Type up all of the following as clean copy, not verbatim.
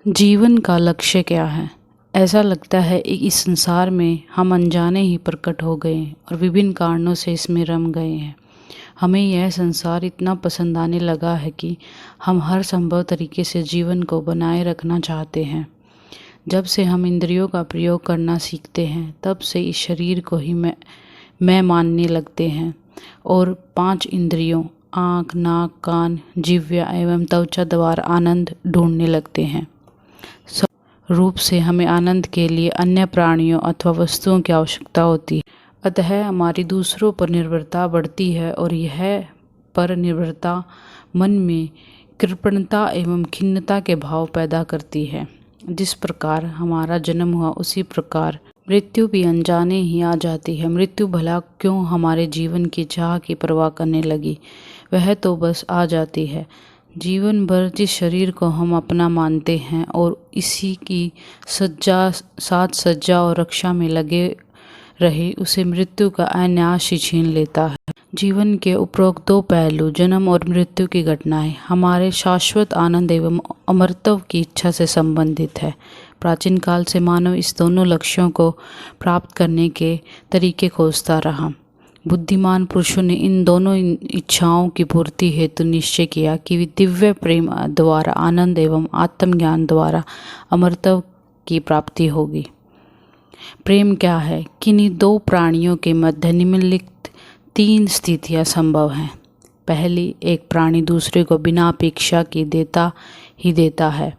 जीवन का लक्ष्य क्या है? ऐसा लगता है इस संसार में हम अनजाने ही प्रकट हो गए और विभिन्न कारणों से इसमें रम गए हैं। हमें यह संसार इतना पसंद आने लगा है कि हम हर संभव तरीके से जीवन को बनाए रखना चाहते हैं। जब से हम इंद्रियों का प्रयोग करना सीखते हैं, तब से इस शरीर को ही मैं मानने लगते हैं और 5 इंद्रियों आँख, नाक, कान, जिह्वा एवं त्वचा द्वारा आनंद ढूंढने लगते हैं। रूप से हमें आनंद के लिए अन्य प्राणियों अथवा वस्तुओं की आवश्यकता होती है। अतः हमारी दूसरों पर निर्भरता बढ़ती है और यह पर निर्भरता मन में कृपणता एवं खिन्नता के भाव पैदा करती है। जिस प्रकार हमारा जन्म हुआ, उसी प्रकार मृत्यु भी अनजाने ही आ जाती है। मृत्यु भला क्यों हमारे जीवन की चाह की परवाह करने लगी, वह तो बस आ जाती है। जीवन भर जिस शरीर को हम अपना मानते हैं और इसी की साज सज्जा और रक्षा में लगे रहे, उसे मृत्यु का अनायास ही छीन लेता है। जीवन के उपरोक्त 2 पहलू, जन्म और मृत्यु की घटनाएं, हमारे शाश्वत आनंद एवं अमरत्व की इच्छा से संबंधित है। प्राचीन काल से मानव इस दोनों लक्ष्यों को प्राप्त करने के तरीके खोजता रहा। बुद्धिमान पुरुषों ने इन दोनों इच्छाओं की पूर्ति हेतु निश्चय किया कि दिव्य प्रेम द्वारा आनंद एवं आत्मज्ञान द्वारा अमरत्व की प्राप्ति होगी। प्रेम क्या है? किन्हीं 2 प्राणियों के मध्य निम्नलिखित 3 स्थितियां संभव हैं। पहली, एक प्राणी दूसरे को बिना अपेक्षा के देता ही देता है।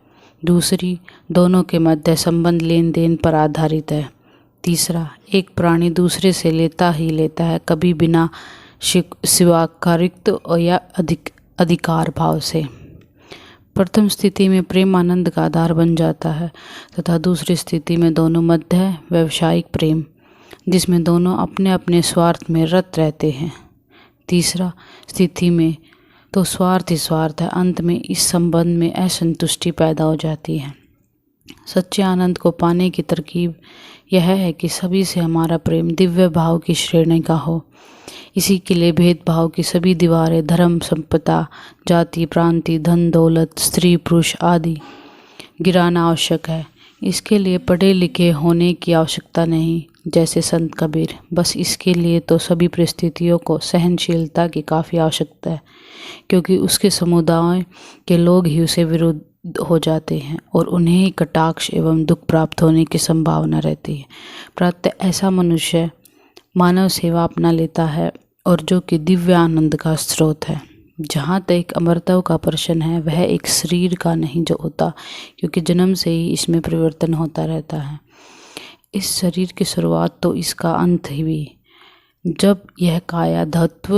दूसरी, दोनों के मध्य संबंध लेन देन पर आधारित है। तीसरा, एक प्राणी दूसरे से लेता ही लेता है, कभी बिना स्वीकारित या अधिकार भाव से। प्रथम स्थिति में प्रेम आनंद का आधार बन जाता है तथा दूसरी स्थिति में दोनों मध्य व्यावसायिक प्रेम, जिसमें दोनों अपने अपने स्वार्थ में रत रहते हैं। तीसरा स्थिति में तो स्वार्थ ही स्वार्थ है। अंत में इस संबंध में असंतुष्टि पैदा हो जाती है। सच्चे आनंद को पाने की तरकीब यह है कि सभी से हमारा प्रेम दिव्य भाव की श्रेणी का हो। इसी के लिए भेदभाव की सभी दीवारें, धर्म, संपदा, जाति, प्रांति, धन दौलत, स्त्री पुरुष आदि गिराना आवश्यक है। इसके लिए पढ़े लिखे होने की आवश्यकता नहीं, जैसे संत कबीर। बस इसके लिए तो सभी परिस्थितियों को सहनशीलता की काफ़ी आवश्यकता है, क्योंकि उसके समुदाय के लोग ही उसे विरुद्ध हो जाते हैं और उन्हें ही कटाक्ष एवं दुख प्राप्त होने की संभावना रहती है। प्रातः ऐसा मनुष्य मानव सेवा अपना लेता है और जो कि दिव्य आनंद का स्रोत है। जहाँ तक अमरत्व का प्रश्न है, वह एक शरीर का नहीं जो होता, क्योंकि जन्म से ही इसमें परिवर्तन होता रहता है। इस शरीर की शुरुआत तो इसका अंत ही भी। जब यह काया धत्व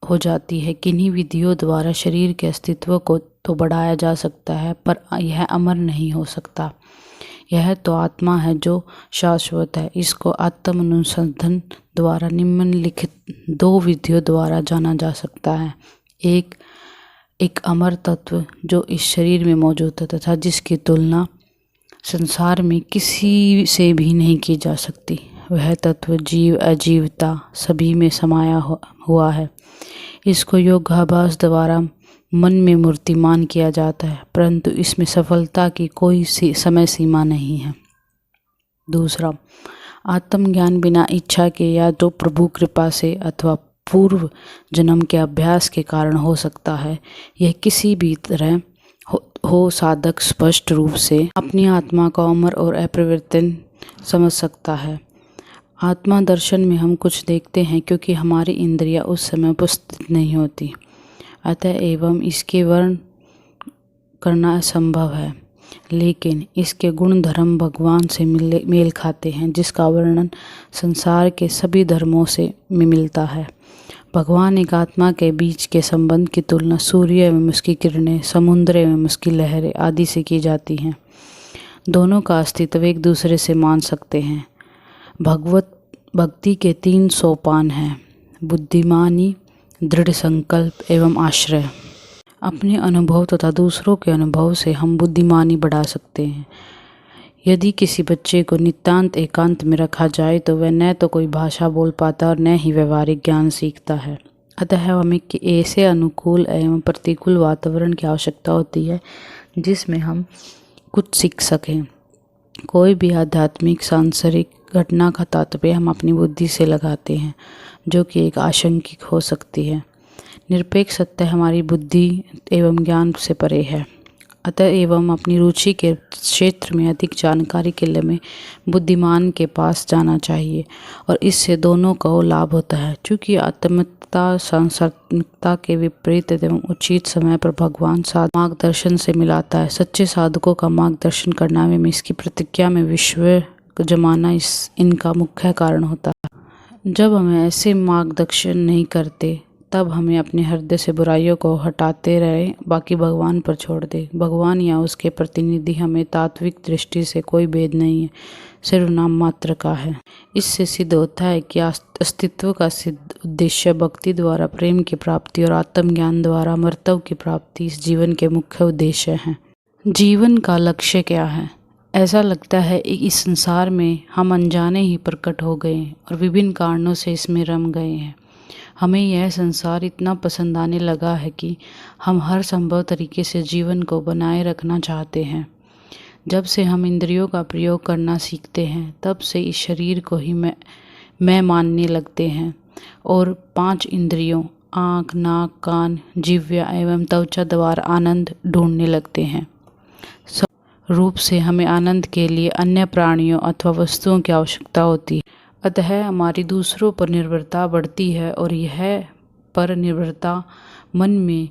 हो जाती है, किन्हीं विधियों द्वारा शरीर के अस्तित्व को तो बढ़ाया जा सकता है, पर यह अमर नहीं हो सकता। यह तो आत्मा है जो शाश्वत है। इसको आत्म अनुसंधान द्वारा निम्नलिखित 2 विधियों द्वारा जाना जा सकता है। एक अमर तत्व जो इस शरीर में मौजूद है तथा जिसकी तुलना संसार में किसी से भी नहीं की जा सकती। वह तत्व जीव अजीवता सभी में समाया हुआ है। इसको योगाभ्यास द्वारा मन में मूर्तिमान किया जाता है, परंतु इसमें सफलता की कोई समय सीमा नहीं है। दूसरा, आत्मज्ञान बिना इच्छा के या तो प्रभु कृपा से अथवा पूर्व जन्म के अभ्यास के कारण हो सकता है। यह किसी भी तरह हो साधक स्पष्ट रूप से अपनी आत्मा को अमर और अपरिवर्तन समझ सकता है। आत्मा दर्शन में हम कुछ देखते हैं, क्योंकि हमारी इंद्रियां उस समय उपस्थित नहीं होती, अतः एवं इसके वर्ण करना असंभव है। लेकिन इसके गुण धर्म भगवान से मेल खाते हैं, जिसका वर्णन संसार के सभी धर्मों से मिलता है। भगवान एक आत्मा के बीच के संबंध की तुलना सूर्य एवं उसकी किरणें, समुद्र एवं उसकी लहरें आदि से की जाती हैं। दोनों का अस्तित्व एक दूसरे से मान सकते हैं। भगवत भक्ति के 3 सोपान हैं: बुद्धिमानी, दृढ़ संकल्प एवं आश्रय। अपने अनुभव तथा दूसरों के अनुभव से हम बुद्धिमानी बढ़ा सकते हैं। यदि किसी बच्चे को नितांत एकांत में रखा जाए तो वह न तो कोई भाषा बोल पाता और न ही व्यवहारिक ज्ञान सीखता है। अतः हमें ऐसे अनुकूल एवं प्रतिकूल वातावरण की आवश्यकता होती है जिसमें हम कुछ सीख सकें। कोई भी आध्यात्मिक सांसारिक घटना का तात्पर्य हम अपनी बुद्धि से लगाते हैं, जो कि एक आशंकित हो सकती है। निरपेक्ष सत्य हमारी बुद्धि एवं ज्ञान से परे है। अतः एवं अपनी रुचि के क्षेत्र में अधिक जानकारी के लिए हमें बुद्धिमान के पास जाना चाहिए और इससे दोनों को लाभ होता है। चूँकि आत्मिकता सांसारिकता के विपरीत एवं उचित समय पर भगवान साधु मार्गदर्शन से मिलाता है। सच्चे साधकों का मार्गदर्शन करना में इसकी प्रतिज्ञा में विश्व जमाना इनका मुख्य कारण होता है। जब हमें ऐसे मार्गदर्शन नहीं करते तब हमें अपने हृदय से बुराइयों को हटाते रहे, बाकी भगवान पर छोड़ दे। भगवान या उसके प्रतिनिधि हमें तात्विक दृष्टि से कोई भेद नहीं है, सिर्फ नाम मात्र का है। इससे सिद्ध होता है कि अस्तित्व का सिद्ध उद्देश्य भक्ति द्वारा प्रेम की प्राप्ति और आत्मज्ञान द्वारा अमरत्व की प्राप्ति इस जीवन के मुख्य उद्देश्य हैं। जीवन का लक्ष्य क्या है? ऐसा लगता है कि इस संसार में हम अनजाने ही प्रकट हो गए और विभिन्न कारणों से इसमें रम गए हैं। हमें यह संसार इतना पसंद आने लगा है कि हम हर संभव तरीके से जीवन को बनाए रखना चाहते हैं। जब से हम इंद्रियों का प्रयोग करना सीखते हैं तब से इस शरीर को ही मैं मानने लगते हैं और 5 इंद्रियों आँख, नाक, कान, जिह्वा एवं त्वचा द्वारा आनंद ढूंढने लगते हैं। रूप से हमें आनंद के लिए अन्य प्राणियों अथवा वस्तुओं की आवश्यकता होती है। अतः हमारी दूसरों पर निर्भरता बढ़ती है और यह पर निर्भरता मन में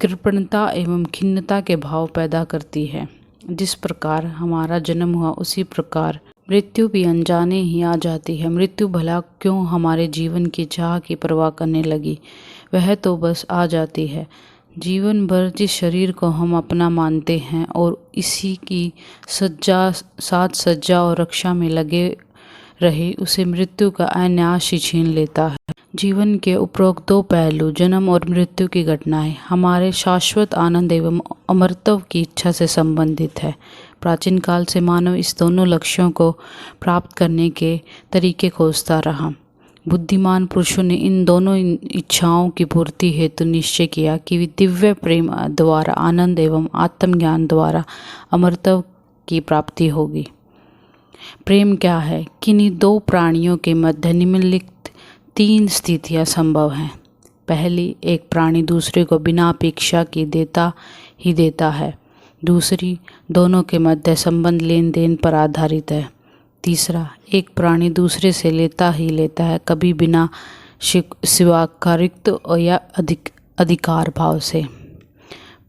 कृपणता एवं खिन्नता के भाव पैदा करती है। जिस प्रकार हमारा जन्म हुआ उसी प्रकार मृत्यु भी अनजाने ही आ जाती है। मृत्यु भला क्यों हमारे जीवन की चाह की परवाह करने लगी, वह तो बस आ जाती है। जीवन भर जिस शरीर को हम अपना मानते हैं और इसी की साज सज्जा और रक्षा में लगे रहे, उसे मृत्यु का अनायास ही छीन लेता है। जीवन के उपरोक्त 2 पहलू जन्म और मृत्यु की घटनाएं हमारे शाश्वत आनंद एवं अमरत्व की इच्छा से संबंधित है। प्राचीन काल से मानव इस दोनों लक्ष्यों को प्राप्त करने के तरीके खोजता रहा। बुद्धिमान पुरुषों ने इन दोनों इच्छाओं की पूर्ति हेतु निश्चय किया कि दिव्य प्रेम द्वारा आनंद एवं आत्मज्ञान द्वारा अमरत्व की प्राप्ति होगी। प्रेम क्या है? किन्हीं 2 प्राणियों के मध्य निम्नलिखित 3 स्थितियां संभव हैं। पहली, एक प्राणी दूसरे को बिना अपेक्षा के देता है। दूसरी, दोनों के मध्य संबंध लेन देन पर आधारित है। तीसरा, एक प्राणी दूसरे से लेता है, कभी बिना स्वीकारित या अधिकार भाव से।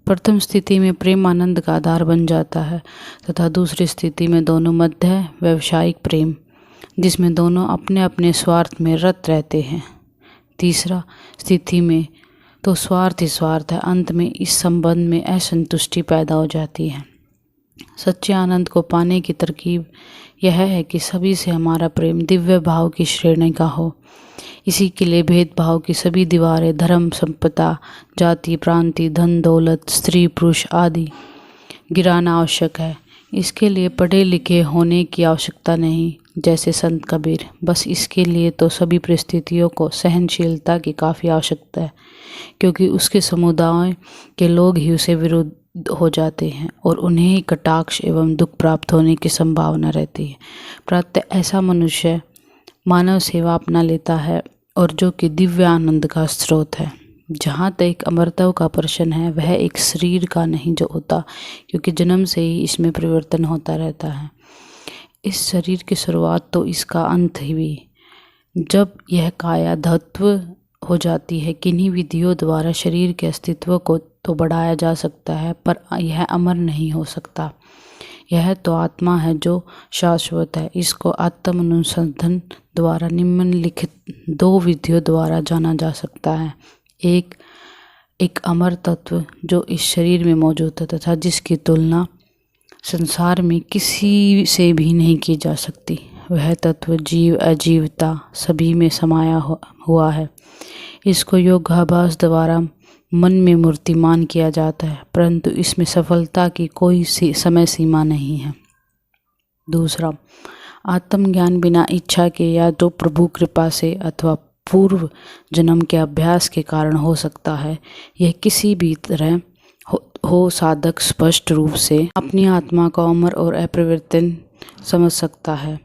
प्रथम स्थिति में प्रेम आनंद का आधार बन जाता है तथा दूसरी स्थिति में दोनों मध्य व्यावसायिक प्रेम, जिसमें दोनों अपने अपने स्वार्थ में रत रहते हैं। तीसरा स्थिति में तो स्वार्थ ही स्वार्थ है। अंत में इस संबंध में असंतुष्टि पैदा हो जाती है। सच्चे आनंद को पाने की तरकीब यह है कि सभी से हमारा प्रेम दिव्य भाव की श्रेणी का हो। इसी के लिए भेदभाव की सभी दीवारें, धर्म, संपदा, जाति, प्रांति, धन दौलत, स्त्री पुरुष आदि गिराना आवश्यक है। इसके लिए पढ़े लिखे होने की आवश्यकता नहीं, जैसे संत कबीर। बस इसके लिए तो सभी परिस्थितियों को सहनशीलता की काफ़ी आवश्यकता है, क्योंकि उसके समुदाय के लोग ही उसे विरुद्ध हो जाते हैं और उन्हें ही कटाक्ष एवं दुख प्राप्त होने की संभावना रहती है। प्रातः ऐसा मनुष्य मानव सेवा अपना लेता है और जो कि दिव्य आनंद का स्रोत है। जहाँ तक अमरत्व का प्रश्न है, वह एक शरीर का नहीं जो होता, क्योंकि जन्म से ही इसमें परिवर्तन होता रहता है। इस शरीर की शुरुआत तो इसका अंत ही भी। जब यह काया धत्व हो जाती है, किन्हीं विधियों द्वारा शरीर के अस्तित्व को तो बढ़ाया जा सकता है, पर यह अमर नहीं हो सकता। यह तो आत्मा है जो शाश्वत है। इसको आत्म अनुसंधान द्वारा निम्नलिखित 2 विधियों द्वारा जाना जा सकता है। एक अमर तत्व जो इस शरीर में मौजूद है तथा जिसकी तुलना संसार में किसी से भी नहीं की जा सकती। वह तत्व जीव अजीवता सभी में समाया हुआ है। इसको योगाभ्यास द्वारा मन में मूर्तिमान किया जाता है, परंतु इसमें सफलता की कोई समय सीमा नहीं है। दूसरा, आत्मज्ञान बिना इच्छा के या तो प्रभु कृपा से अथवा पूर्व जन्म के अभ्यास के कारण हो सकता है। यह किसी भी तरह हो साधक स्पष्ट रूप से अपनी आत्मा को अमर और अपरिवर्तन समझ सकता है।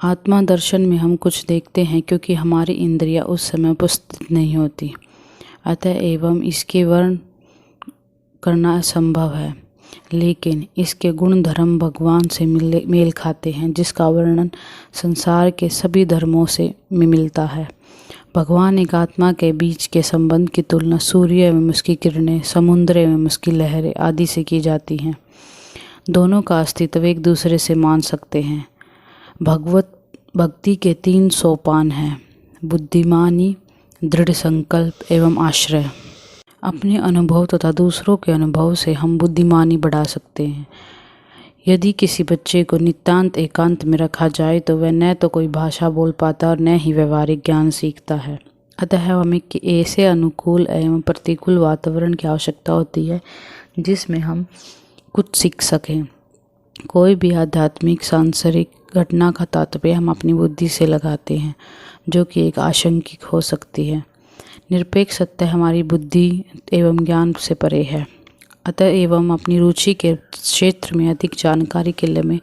आत्मा दर्शन में हम कुछ देखते हैं क्योंकि हमारी इंद्रियां उस समय उपस्थित नहीं होती, अतः एवं इसके वर्ण करना असंभव है, लेकिन इसके गुण धर्म भगवान से मेल खाते हैं, जिसका वर्णन संसार के सभी धर्मों से मिलता है। भगवान एक आत्मा के बीच के संबंध की तुलना सूर्य एवं उसकी किरणें, समुद्र एवं उसकी लहरें आदि से की जाती हैं। दोनों का अस्तित्व एक दूसरे से मान सकते हैं। भगवत भक्ति के 3 सोपान हैं: बुद्धिमानी, दृढ़ संकल्प एवं आश्रय। अपने अनुभव तथा दूसरों के अनुभव से हम बुद्धिमानी बढ़ा सकते हैं। यदि किसी बच्चे को नितांत एकांत में रखा जाए तो वह न तो कोई भाषा बोल पाता और न ही व्यवहारिक ज्ञान सीखता है। अतः हमें ऐसे अनुकूल एवं प्रतिकूल वातावरण की आवश्यकता होती है जिसमें हम कुछ सीख सकें। कोई भी आध्यात्मिक सांसारिक घटना का तात्पर्य हम अपनी बुद्धि से लगाते हैं, जो कि एक आशंकिक हो सकती है। निरपेक्ष सत्य हमारी बुद्धि एवं ज्ञान से परे है। अतः एवं अपनी रुचि के क्षेत्र में अधिक जानकारी के लिए हमें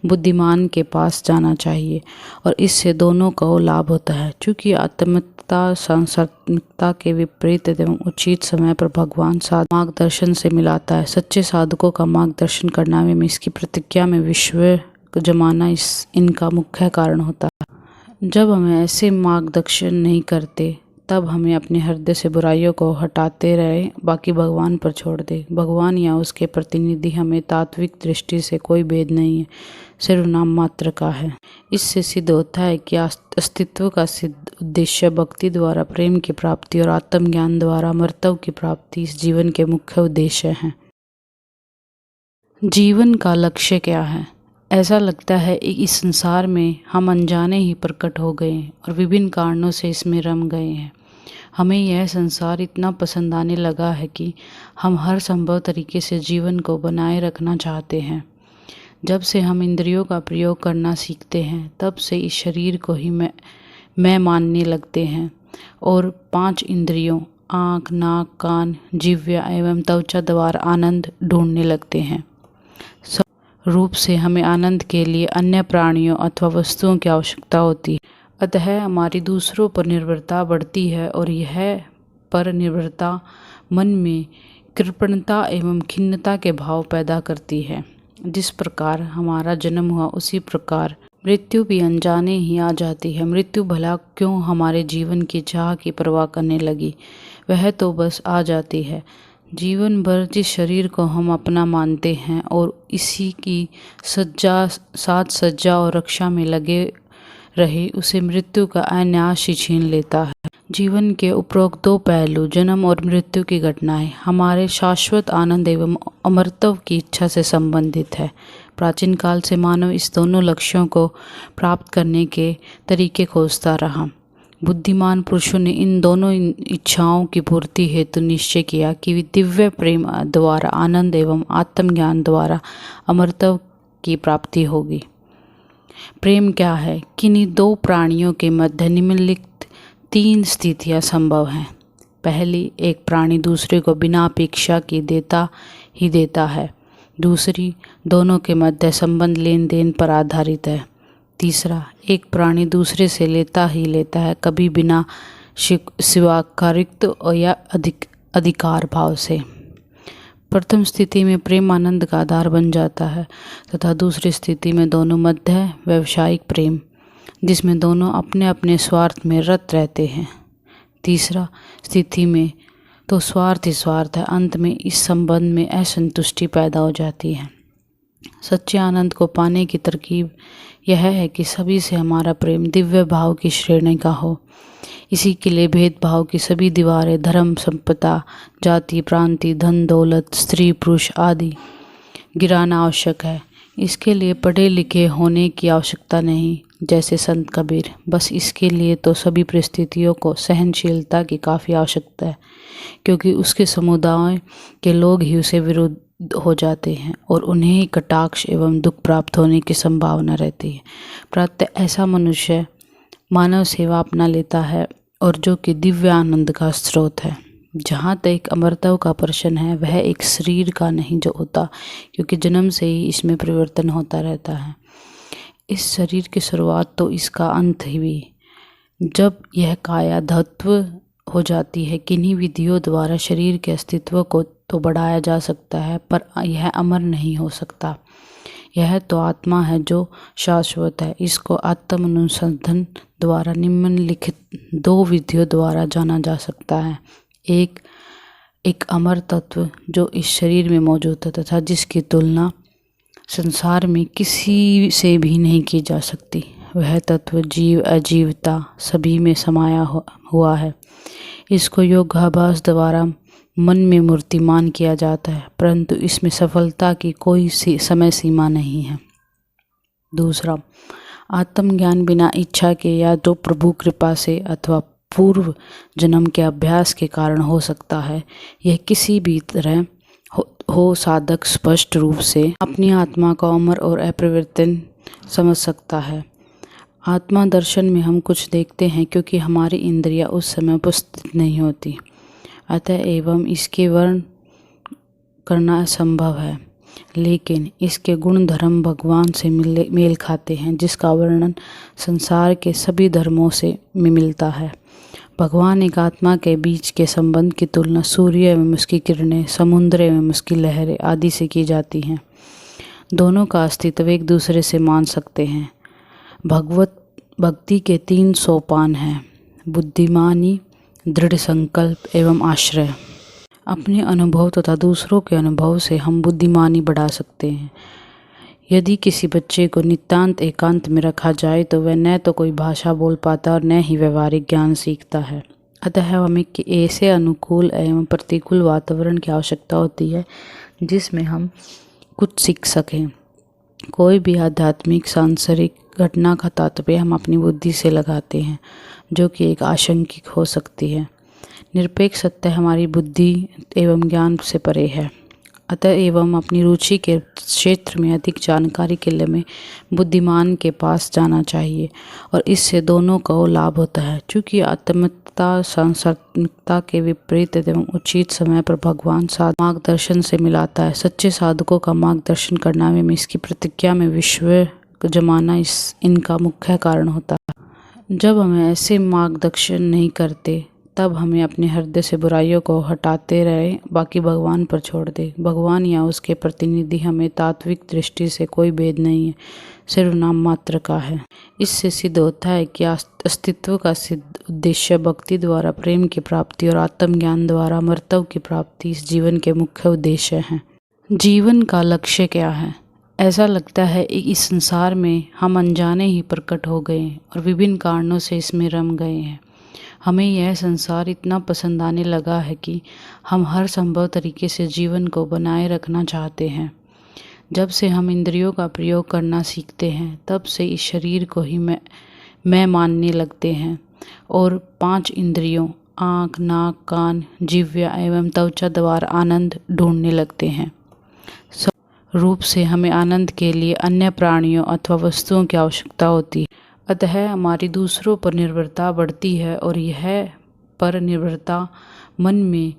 बुद्धिमान के पास जाना चाहिए और इससे दोनों को लाभ होता है। चूँकि आत्मिकता सांसारिकता के विपरीत एवं उचित समय पर भगवान मार्गदर्शन से मिलाता है। सच्चे साधकों का मार्गदर्शन करना एवं इसकी प्रतिज्ञा में विश्व जमाना इनका मुख्य कारण होता है। जब हमें ऐसे मार्गदर्शन नहीं करते तब हमें अपने हृदय से बुराइयों को हटाते रहे, बाकी भगवान पर छोड़ दे। भगवान या उसके प्रतिनिधि हमें तात्विक दृष्टि से कोई भेद नहीं है, सिर्फ नाम मात्र का है। इससे सिद्ध होता है कि अस्तित्व का सिद्ध उद्देश्य भक्ति द्वारा प्रेम की प्राप्ति और आत्मज्ञान द्वारा अमरत्व की प्राप्ति इस जीवन के मुख्य उद्देश्य हैं। जीवन का लक्ष्य क्या है? ऐसा लगता है कि इस संसार में हम अनजाने ही प्रकट हो गए और विभिन्न कारणों से इसमें रम गए हैं। हमें यह संसार इतना पसंद आने लगा है कि हम हर संभव तरीके से जीवन को बनाए रखना चाहते हैं। जब से हम इंद्रियों का प्रयोग करना सीखते हैं तब से इस शरीर को ही मैं मानने लगते हैं और 5 इंद्रियों आँख, नाक, कान, जिह्वा एवं त्वचा द्वारा आनंद ढूंढने लगते हैं। रूप से हमें आनंद के लिए अन्य प्राणियों अथवा वस्तुओं की आवश्यकता होती है। अतः हमारी दूसरों पर निर्भरता बढ़ती है और यह पर निर्भरता मन में कृपणता एवं खिन्नता के भाव पैदा करती है। जिस प्रकार हमारा जन्म हुआ उसी प्रकार मृत्यु भी अनजाने ही आ जाती है। मृत्यु भला क्यों हमारे जीवन की चाह की परवाह करने लगी, वह तो बस आ जाती है। जीवन भर जिस शरीर को हम अपना मानते हैं और इसी की साज सज्जा और रक्षा में लगे रहे, उसे मृत्यु का अनायास ही छीन लेता है। जीवन के उपरोक्त 2 पहलू, जन्म और मृत्यु की घटनाएं, हमारे शाश्वत आनंद एवं अमरत्व की इच्छा से संबंधित है। प्राचीन काल से मानव इस दोनों लक्ष्यों को प्राप्त करने के तरीके खोजता रहा। बुद्धिमान पुरुषों ने इन दोनों इच्छाओं की पूर्ति हेतु निश्चय किया कि दिव्य प्रेम द्वारा आनंद एवं आत्मज्ञान द्वारा अमरत्व की प्राप्ति होगी। प्रेम क्या है? किन्हीं 2 प्राणियों के मध्य निम्नलिखित 3 स्थितियां संभव हैं। पहली, एक प्राणी दूसरे को बिना अपेक्षा के देता है। दूसरी, दोनों के मध्य संबंध लेन देन पर आधारित है। तीसरा, एक प्राणी दूसरे से लेता है, कभी बिना स्वीकारित्व या अधिकार भाव से। प्रथम स्थिति में प्रेम आनंद का आधार बन जाता है तथा दूसरी स्थिति में दोनों मध्य व्यावसायिक प्रेम, जिसमें दोनों अपने अपने स्वार्थ में रत रहते हैं। तीसरा स्थिति में तो स्वार्थ ही स्वार्थ है। अंत में इस संबंध में असंतुष्टि पैदा हो जाती है। सच्चे आनंद को पाने की तरकीब यह है कि सभी से हमारा प्रेम दिव्य भाव की श्रेणी का हो। इसी के लिए भेदभाव की सभी दीवारें, धर्म, संपदा, जाति, प्रांति, धन दौलत, स्त्री पुरुष आदि गिराना आवश्यक है। इसके लिए पढ़े लिखे होने की आवश्यकता नहीं, जैसे संत कबीर। बस इसके लिए तो सभी परिस्थितियों को सहनशीलता की काफ़ी आवश्यकता है, क्योंकि उसके समुदाय के लोग ही उसे विरुद्ध हो जाते हैं और उन्हें ही कटाक्ष एवं दुख प्राप्त होने की संभावना रहती है। प्रातः ऐसा मनुष्य मानव सेवा अपना लेता है और जो कि दिव्य आनंद का स्रोत है। जहाँ तक अमरत्व का प्रश्न है वह एक शरीर का नहीं जो होता, क्योंकि जन्म से ही इसमें परिवर्तन होता रहता है। इस शरीर की शुरुआत तो इसका अंत ही भी। जब यह काया धत्व हो जाती है, किन्हीं विधियों द्वारा शरीर के अस्तित्व को तो बढ़ाया जा सकता है, पर यह अमर नहीं हो सकता। यह तो आत्मा है जो शाश्वत है। इसको आत्म अनुसंधान द्वारा निम्नलिखित 2 विधियों द्वारा जाना जा सकता है। एक अमर तत्व जो इस शरीर में मौजूद है तथा जिसकी तुलना संसार में किसी से भी नहीं की जा सकती। वह तत्व जीव अजीवता सभी में समाया हुआ है। इसको योगाभ्यास द्वारा मन में मूर्तिमान किया जाता है, परंतु इसमें सफलता की कोई समय सीमा नहीं है। दूसरा, आत्मज्ञान बिना इच्छा के या तो प्रभु कृपा से अथवा पूर्व जन्म के अभ्यास के कारण हो सकता है। यह किसी भी तरह हो साधक स्पष्ट रूप से अपनी आत्मा को अमर और अपरिवर्तन समझ सकता है। आत्मा दर्शन में हम कुछ देखते हैं क्योंकि हमारी इंद्रियां उस समय उपस्थित नहीं होती, अतः एवं इसके वर्ण करना असंभव है। लेकिन इसके गुण धर्म भगवान से मेल खाते हैं, जिसका वर्णन संसार के सभी धर्मों से में मिलता है। भगवान एक आत्मा के बीच के संबंध की तुलना सूर्य एवं उसकी किरणें, समुद्र एवं उसकी लहरें आदि से की जाती हैं। दोनों का अस्तित्व एक दूसरे से मान सकते हैं। भगवत भक्ति के 3 सोपान हैं: बुद्धिमानी, दृढ़ संकल्प एवं आश्रय। अपने अनुभव तथा दूसरों के अनुभव से हम बुद्धिमानी बढ़ा सकते हैं। यदि किसी बच्चे को नितांत एकांत में रखा जाए तो वह न तो कोई भाषा बोल पाता और न ही व्यवहारिक ज्ञान सीखता है। अतः हमें ऐसे अनुकूल एवं प्रतिकूल वातावरण की आवश्यकता होती है जिसमें हम कुछ सीख सकें। कोई भी आध्यात्मिक सांसारिक घटना का तात्पर्य हम अपनी बुद्धि से लगाते हैं, जो कि एक आशंकिक हो सकती है। निरपेक्ष सत्य हमारी बुद्धि एवं ज्ञान से परे है। अतः एवं अपनी रुचि के क्षेत्र में अधिक जानकारी के लिए हमें बुद्धिमान के पास जाना चाहिए और इससे दोनों को लाभ होता है। चूँकि आत्मता सांसारिकता के विपरीत एवं उचित समय पर भगवान मार्गदर्शन से मिलाता है। सच्चे साधकों का मार्गदर्शन करना में इसकी प्रतिज्ञा में विश्व जमाना इनका मुख्य कारण होता है। जब हमें ऐसे मार्गदर्शन नहीं करते तब हमें अपने हृदय से बुराइयों को हटाते रहे, बाकी भगवान पर छोड़ दे। भगवान या उसके प्रतिनिधि हमें तात्विक दृष्टि से कोई भेद नहीं है, सिर्फ नाम मात्र का है। इससे सिद्ध होता है कि अस्तित्व का सिद्ध उद्देश्य भक्ति द्वारा प्रेम की प्राप्ति और आत्मज्ञान द्वारा अमरत्व की प्राप्ति इस जीवन के मुख्य उद्देश्य हैं। जीवन का लक्ष्य क्या है? ऐसा लगता है कि इस संसार में हम अनजाने ही प्रकट हो गए और विभिन्न कारणों से इसमें रम गए हैं। हमें यह संसार इतना पसंद आने लगा है कि हम हर संभव तरीके से जीवन को बनाए रखना चाहते हैं। जब से हम इंद्रियों का प्रयोग करना सीखते हैं तब से इस शरीर को ही मैं मानने लगते हैं और 5 इंद्रियों आँख, नाक, कान, जिह्वा एवं त्वचा द्वारा आनंद ढूंढने लगते हैं। रूप से हमें आनंद के लिए अन्य प्राणियों अथवा वस्तुओं की आवश्यकता होती है। अतः हमारी दूसरों पर निर्भरता बढ़ती है और यह पर निर्भरता मन में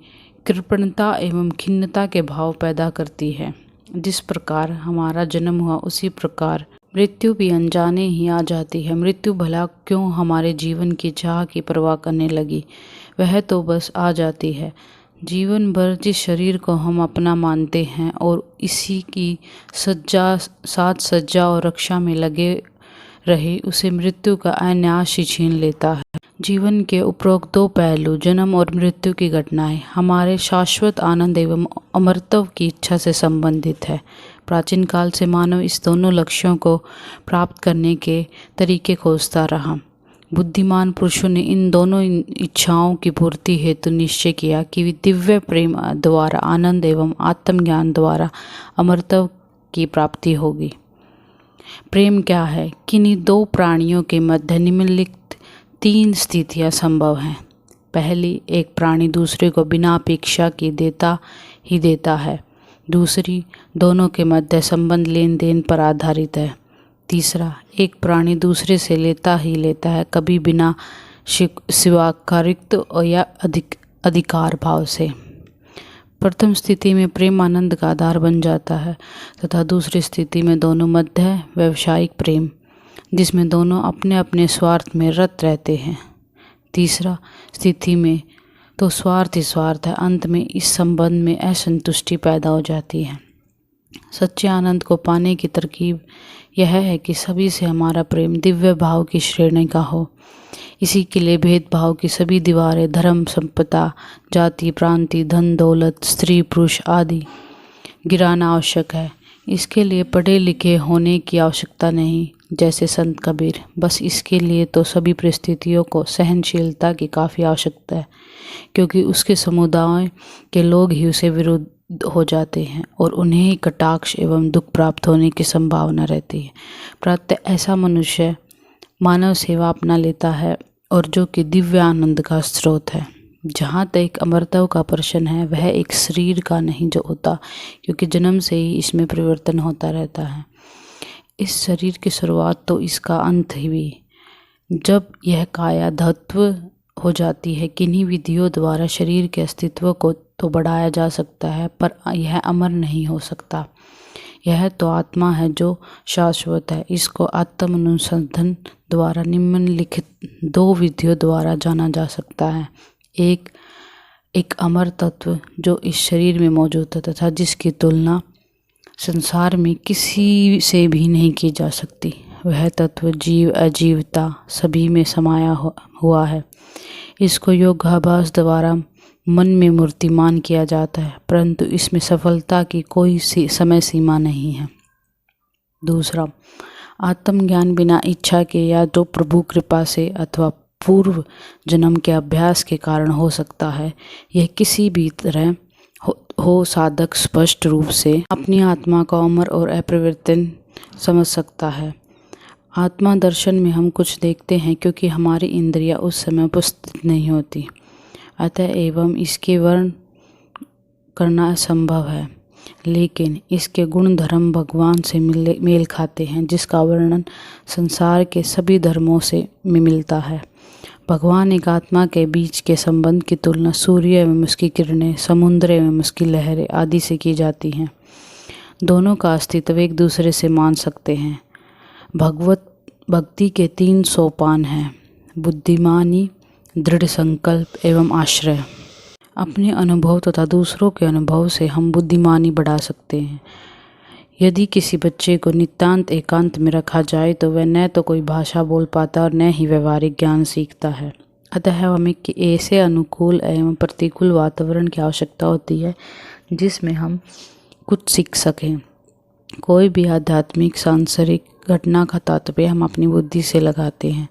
कृपणता एवं खिन्नता के भाव पैदा करती है। जिस प्रकार हमारा जन्म हुआ उसी प्रकार मृत्यु भी अनजाने ही आ जाती है। मृत्यु भला क्यों हमारे जीवन की चाह की परवाह करने लगी, वह तो बस आ जाती है। जीवन भर जिस शरीर को हम अपना मानते हैं और इसी की साज सज्जा और रक्षा में लगे रहे, उसे मृत्यु का अनायास ही छीन लेता है। जीवन के उपरोक्त 2 पहलू, जन्म और मृत्यु की घटनाएं, हमारे शाश्वत आनंद एवं अमरत्व की इच्छा से संबंधित है। प्राचीन काल से मानव इस दोनों लक्ष्यों को प्राप्त करने के तरीके खोजता रहा। बुद्धिमान पुरुषों ने इन दोनों इच्छाओं की पूर्ति हेतु निश्चय किया कि दिव्य प्रेम द्वारा आनंद एवं आत्मज्ञान द्वारा अमरत्व की प्राप्ति होगी। प्रेम क्या है? किन्हीं 2 प्राणियों के मध्य निम्नलिखित 3 स्थितियां संभव हैं। पहली, एक प्राणी दूसरे को बिना अपेक्षा के देता ही देता है। दूसरी, दोनों के मध्य संबंध लेन देन पर आधारित है। तीसरा, एक प्राणी दूसरे से लेता ही लेता है, कभी बिना स्वीकारित या अधिकार भाव से। प्रथम स्थिति में प्रेम आनंद का आधार बन जाता है तथा दूसरी स्थिति में दोनों मध्य है व्यावसायिक प्रेम, जिसमें दोनों अपने अपने स्वार्थ में रत रहते हैं। तीसरा स्थिति में तो स्वार्थ ही स्वार्थ है। अंत में इस संबंध में असंतुष्टि पैदा हो जाती है। सच्चे आनंद को पाने की तरकीब यह है कि सभी से हमारा प्रेम दिव्य भाव की श्रेणी का हो। इसी के लिए भेदभाव की सभी दीवारें, धर्म, संपदा, जाति, प्रांति, धन दौलत, स्त्री पुरुष आदि गिराना आवश्यक है। इसके लिए पढ़े लिखे होने की आवश्यकता नहीं, जैसे संत कबीर। बस इसके लिए तो सभी परिस्थितियों को सहनशीलता की काफ़ी आवश्यकता है, क्योंकि उसके समुदाय के लोग ही उसे विरुद्ध हो जाते हैं और उन्हें ही कटाक्ष एवं दुख प्राप्त होने की संभावना रहती है। प्रातः ऐसा मनुष्य मानव सेवा अपना लेता है और जो कि दिव्य आनंद का स्रोत है। जहाँ तक अमरत्व का प्रश्न है, वह एक शरीर का नहीं जो होता, क्योंकि जन्म से ही इसमें परिवर्तन होता रहता है। इस शरीर की शुरुआत तो इसका अंत ही भी। जब यह काया धत्व हो जाती है, किन्हीं विधियों द्वारा शरीर के अस्तित्व को तो बढ़ाया जा सकता है, पर यह अमर नहीं हो सकता। यह तो आत्मा है जो शाश्वत है। इसको आत्म अनुसंधान द्वारा निम्नलिखित 2 विधियों द्वारा जाना जा सकता है। एक अमर तत्व जो इस शरीर में मौजूद है तथा जिसकी तुलना संसार में किसी से भी नहीं की जा सकती। वह तत्व जीव अजीवता सभी में समाया हुआ है। इसको योगाभ्यास द्वारा मन में मूर्तिमान किया जाता है, परंतु इसमें सफलता की कोई समय सीमा नहीं है। दूसरा, आत्मज्ञान बिना इच्छा के या तो प्रभु कृपा से अथवा पूर्व जन्म के अभ्यास के कारण हो सकता है। यह किसी भी तरह हो साधक स्पष्ट रूप से अपनी आत्मा को अमर और अपरिवर्तन समझ सकता है। आत्मा दर्शन में हम कुछ देखते हैं, क्योंकि हमारी इंद्रियां उस समय उपस्थित नहीं होती, अतः एवं इसके वर्ण करना असंभव है। लेकिन इसके गुण धर्म भगवान से मेल खाते हैं, जिसका वर्णन संसार के सभी धर्मों से मिलता है। भगवान एक आत्मा के बीच के संबंध की तुलना सूर्य एवं उसकी किरणें, समुद्र एवं उसकी लहरें आदि से की जाती हैं। दोनों का अस्तित्व एक दूसरे से मान सकते हैं। भक्ति के 3 सोपान हैं: बुद्धिमानी, दृढ़ संकल्प एवं आश्रय। अपने अनुभव तथा दूसरों के अनुभव से हम बुद्धिमानी बढ़ा सकते हैं। यदि किसी बच्चे को नितांत एकांत में रखा जाए तो वह न तो कोई भाषा बोल पाता और न ही व्यवहारिक ज्ञान सीखता है। अतः हमें ऐसे अनुकूल एवं प्रतिकूल वातावरण की आवश्यकता होती है जिसमें हम कुछ सीख सकें। कोई भी आध्यात्मिक सांसारिक घटना का तात्पर्य हम अपनी बुद्धि से लगाते हैं,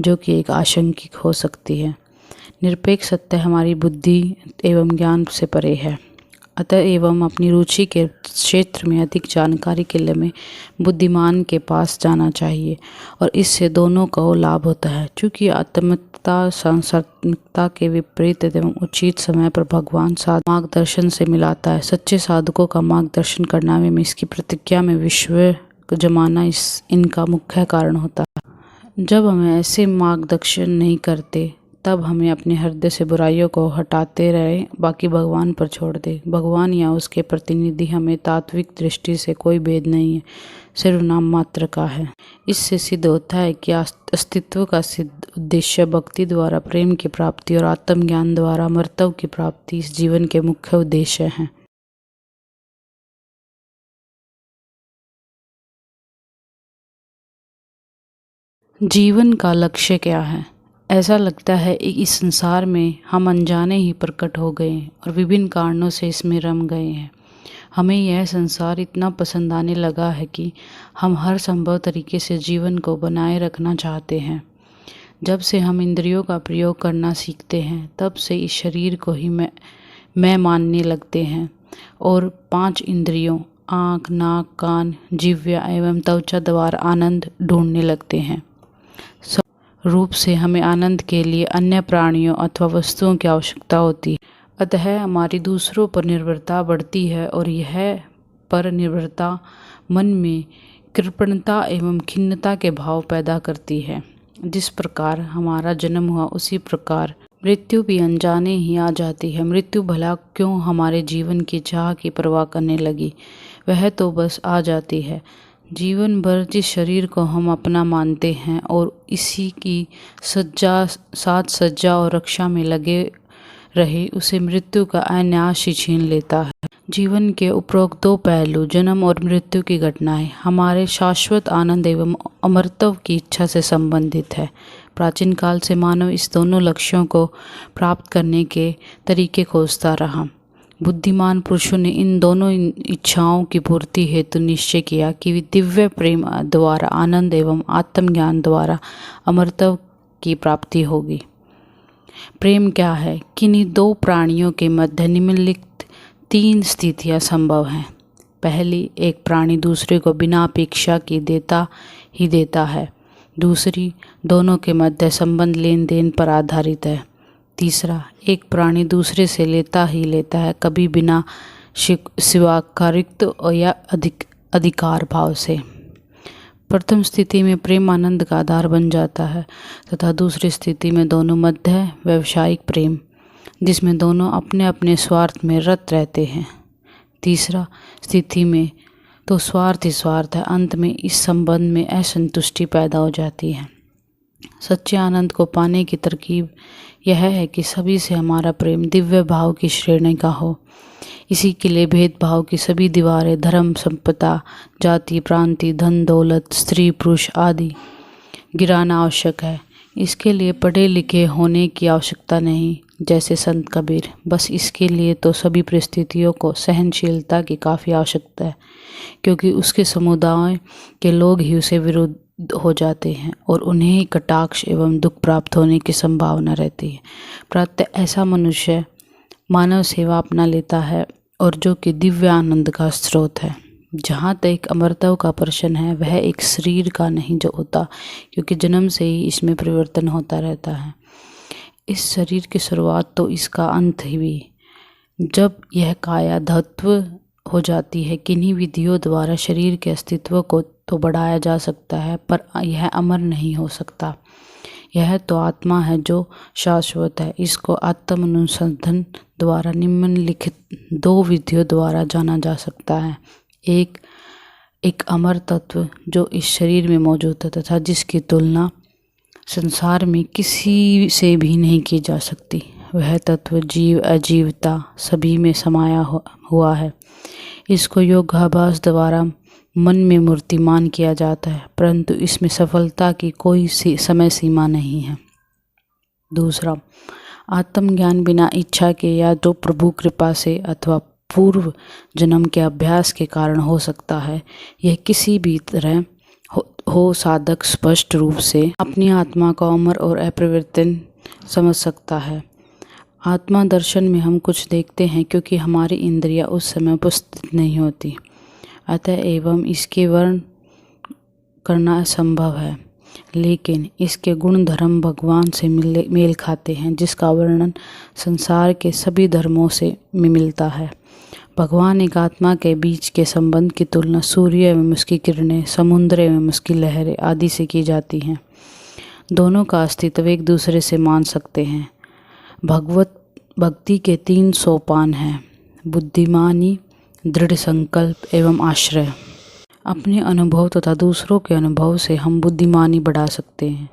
जो कि एक आशंकिक हो सकती है। निरपेक्ष सत्य हमारी बुद्धि एवं ज्ञान से परे है। अतः एवं अपनी रुचि के क्षेत्र में अधिक जानकारी के लिए हमें बुद्धिमान के पास जाना चाहिए और इससे दोनों को लाभ होता है। चूँकि आत्मता सांसारिकता के विपरीत एवं उचित समय पर भगवान मार्गदर्शन से मिलाता है। सच्चे साधकों का मार्गदर्शन करना में इसकी प्रतिज्ञा में विश्व जमाना इनका मुख्य कारण होता है। जब हमें ऐसे मार्गदर्शन नहीं करते तब हमें अपने हृदय से बुराइयों को हटाते रहे, बाकी भगवान पर छोड़ दे। भगवान या उसके प्रतिनिधि हमें तात्विक दृष्टि से कोई भेद नहीं है, सिर्फ नाम मात्र का है। इससे सिद्ध होता है कि अस्तित्व का सिद्ध उद्देश्य भक्ति द्वारा प्रेम की प्राप्ति और आत्मज्ञान द्वारा अमरत्व की प्राप्ति इस जीवन के मुख्य उद्देश्य हैं। जीवन का लक्ष्य क्या है? ऐसा लगता है कि इस संसार में हम अनजाने ही प्रकट हो गए और विभिन्न कारणों से इसमें रम गए हैं। हमें यह संसार इतना पसंद आने लगा है कि हम हर संभव तरीके से जीवन को बनाए रखना चाहते हैं। जब से हम इंद्रियों का प्रयोग करना सीखते हैं, तब से इस शरीर को ही मैं मानने लगते हैं और 5 इंद्रियों आँख, नाक, कान, जिह्वा एवं त्वचा द्वारा आनंद ढूंढने लगते हैं। रूप से हमें आनंद के लिए अन्य प्राणियों अथवा वस्तुओं की आवश्यकता होती है। अतः हमारी दूसरों पर निर्भरता बढ़ती है और यह पर निर्भरता मन में कृपणता एवं खिन्नता के भाव पैदा करती है। जिस प्रकार हमारा जन्म हुआ उसी प्रकार मृत्यु भी अनजाने ही आ जाती है। मृत्यु भला क्यों हमारे जीवन की चाह की परवाह करने लगी, वह तो बस आ जाती है। जीवन भर जिस शरीर को हम अपना मानते हैं और इसी की साज सज्जा और रक्षा में लगे रहे, उसे मृत्यु का अनायास ही छीन लेता है। जीवन के उपरोक्त दो पहलू, जन्म और मृत्यु की घटनाएं, हमारे शाश्वत आनंद एवं अमरत्व की इच्छा से संबंधित है। प्राचीन काल से मानव इस दोनों लक्ष्यों को प्राप्त करने के तरीके खोजता रहा। बुद्धिमान पुरुषों ने इन दोनों इच्छाओं की पूर्ति हेतु निश्चय किया कि दिव्य प्रेम द्वारा आनंद एवं आत्मज्ञान द्वारा अमरत्व की प्राप्ति होगी। प्रेम क्या है? किन्हीं दो प्राणियों के मध्य निम्नलिखित 3 स्थितियां संभव हैं। पहली, एक प्राणी दूसरे को बिना अपेक्षा के देता ही देता है। दूसरी, दोनों के मध्य संबंध लेन देन पर आधारित है। तीसरा, एक प्राणी दूसरे से लेता ही लेता है, कभी बिना स्वीकारित्व या अधिकार भाव से। प्रथम स्थिति में प्रेम आनंद का आधार बन जाता है तथा दूसरी स्थिति में दोनों मध्य है व्यावसायिक प्रेम, जिसमें दोनों अपने अपने स्वार्थ में रत रहते हैं। तीसरा स्थिति में तो स्वार्थ ही स्वार्थ है। अंत में इस संबंध में असंतुष्टि पैदा हो जाती है। सच्चे आनंद को पाने की तरकीब यह है कि सभी से हमारा प्रेम दिव्य भाव की श्रेणी का हो। इसी के लिए भेदभाव की सभी दीवारें, धर्म, संपदा, जाति, प्रांति, धन दौलत, स्त्री पुरुष आदि गिराना आवश्यक है। इसके लिए पढ़े लिखे होने की आवश्यकता नहीं, जैसे संत कबीर। बस इसके लिए तो सभी परिस्थितियों को सहनशीलता की काफ़ी आवश्यकता है, क्योंकि उसके समुदाय के लोग ही उसे विरुद्ध हो जाते हैं और उन्हें ही कटाक्ष एवं दुख प्राप्त होने की संभावना रहती है। प्रातः ऐसा मनुष्य मानव सेवा अपना लेता है और जो कि दिव्य आनंद का स्रोत है। जहाँ तक अमरत्व का प्रश्न है, वह एक शरीर का नहीं जो होता, क्योंकि जन्म से ही इसमें परिवर्तन होता रहता है। इस शरीर की शुरुआत तो इसका अंत ही भी। जब यह काया धत्व हो जाती है, किन्हीं विधियों द्वारा शरीर के अस्तित्व को तो बढ़ाया जा सकता है, पर यह अमर नहीं हो सकता। यह तो आत्मा है जो शाश्वत है। इसको आत्म अनुसंधान द्वारा निम्नलिखित 2 विधियों द्वारा जाना जा सकता है। एक अमर तत्व जो इस शरीर में मौजूद है तथा जिसकी तुलना संसार में किसी से भी नहीं की जा सकती। वह तत्व जीव अजीवता सभी में समाया हुआ है। इसको योगाभ्यास द्वारा मन में मूर्तिमान किया जाता है, परंतु इसमें सफलता की कोई समय सीमा नहीं है। दूसरा, आत्मज्ञान बिना इच्छा के या तो प्रभु कृपा से अथवा पूर्व जन्म के अभ्यास के कारण हो सकता है। यह किसी भी तरह हो साधक स्पष्ट रूप से अपनी आत्मा को अमर और अपरिवर्तन समझ सकता है। आत्मा दर्शन में हम कुछ देखते हैं, क्योंकि हमारी इंद्रियां उस समय उपस्थित नहीं होती, अतः एवं इसके वर्ण करना असंभव है। लेकिन इसके गुण धर्म भगवान से मेल खाते हैं, जिसका वर्णन संसार के सभी धर्मों से मिलता है। भगवान एक आत्मा के बीच के संबंध की तुलना सूर्य एवं उसकी किरणें, समुद्र एवं उसकी लहरें आदि से की जाती हैं। दोनों का अस्तित्व एक दूसरे से मान सकते हैं। भगवत भक्ति के 3 सोपान हैं: बुद्धिमानी, दृढ़ संकल्प एवं आश्रय। अपने अनुभव तथा दूसरों के अनुभव से हम बुद्धिमानी बढ़ा सकते हैं।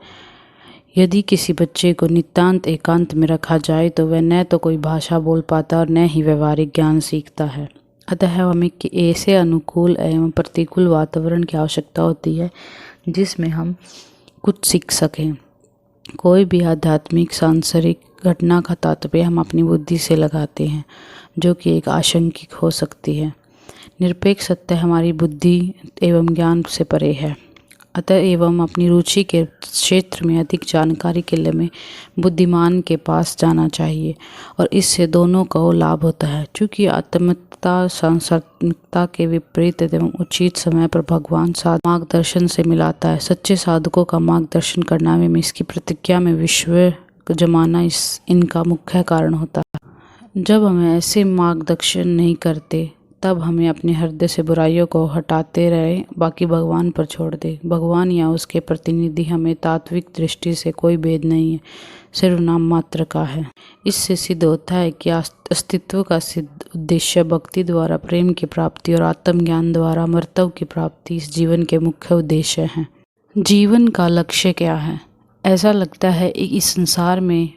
यदि किसी बच्चे को नितांत एकांत में रखा जाए तो वह न तो कोई भाषा बोल पाता और न ही व्यवहारिक ज्ञान सीखता है। अतः हमें ऐसे अनुकूल एवं प्रतिकूल वातावरण की आवश्यकता होती है जिसमें हम कुछ सीख सकें। कोई भी आध्यात्मिक सांसारिक घटना का तात्पर्य हम अपनी बुद्धि से लगाते हैं, जो कि एक आशंकिक हो सकती है। निरपेक्ष सत्य हमारी बुद्धि एवं ज्ञान से परे है। अतः एवं अपनी रुचि के क्षेत्र में अधिक जानकारी के लिए हमें बुद्धिमान के पास जाना चाहिए और इससे दोनों को लाभ होता है। चूँकि आत्मता सांसारिकता के विपरीत एवं उचित समय पर भगवान मार्गदर्शन से मिलाता है। सच्चे साधकों का मार्गदर्शन करना में इसकी प्रतिज्ञा में विश्व जमाना इनका मुख्य कारण होता है। जब हमें ऐसे मार्गदर्शन नहीं करते तब हमें अपने हृदय से बुराइयों को हटाते रहे, बाकी भगवान पर छोड़ दे। भगवान या उसके प्रतिनिधि हमें तात्विक दृष्टि से कोई भेद नहीं है, सिर्फ नाम मात्र का है। इससे सिद्ध होता है कि अस्तित्व का सिद्ध उद्देश्य भक्ति द्वारा प्रेम की प्राप्ति और आत्मज्ञान द्वारा अमरत्व की प्राप्ति इस जीवन के मुख्य उद्देश्य हैं। जीवन का लक्ष्य क्या है? ऐसा लगता है कि इस संसार में